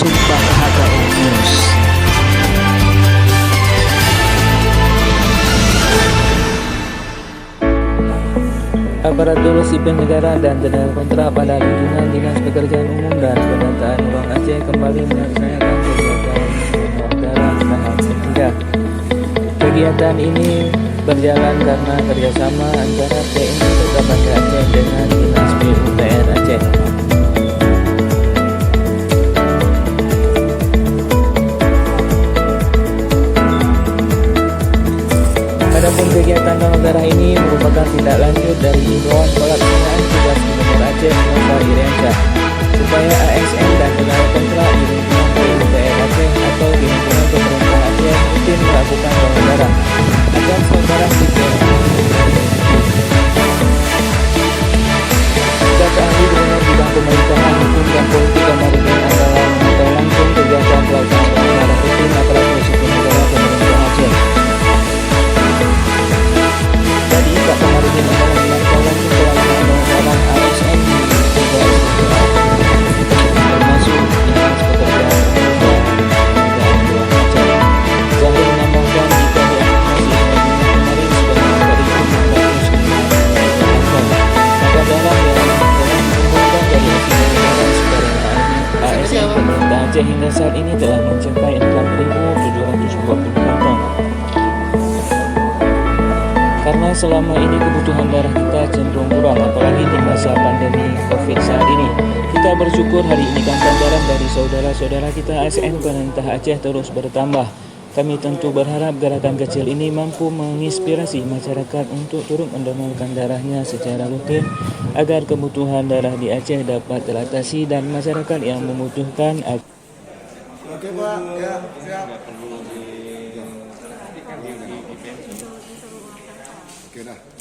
Sumpah HKU News. Aparatur sipil negara dan tenaga kontrak pada lingkungan Dinas Pekerjaan Umum dan Penataan Ruang Aceh kembali melaksanakan kegiatan donor darah tahap ketiga. Kegiatan ini berjalan karena kerjasama antara TNI Kota Banda Aceh dengan Dinas PUPR Aceh. Adapun kegiatan donor darah ini merupakan tindak lanjut dari himbauan pelaksanaan tugas Gubernur Aceh Nova Iriansyah supaya ASN dan tenaga kontrak di lingkungan PUPR Aceh atau di lingkungan pemerintah Aceh rutin melakukan donor darah agar saudara sipil. Kata ahli Gubernur bidang pemerintahan hukum dan politik Kamarudin Andalan memantau langsung kegiatan pelaksanaan donor darah rutin aparatur sipil negara pemerintah Aceh. Jadi Pak Kamarudin Andalan memantau langsung pelaksanaan donor darah ASN di tiga SPPA termasuk Dinas Pekerjaan Umum dan Penataan Ruang Aceh. Zahir menambahkan jika diantisipasi kemarin sebanyak 4.405 maka darah yang dikumpulkan dari SPPA negara sukarela ASN pemerintah Aceh hingga saat ini telah mencapai 4.720 kantong. Karena selama ini kebutuhan darah kita cenderung kurang, apalagi di masa pandemi COVID saat ini. Kita bersyukur hari ini kantong darah dari saudara-saudara kita ASN pemerintah Aceh terus bertambah. Kami tentu berharap gerakan kecil ini mampu menginspirasi masyarakat untuk turut mendonorkan darahnya secara rutin agar kebutuhan darah di Aceh dapat teratasi dan masyarakat yang membutuhkan. Oke Pak, ya siap. Oke dah.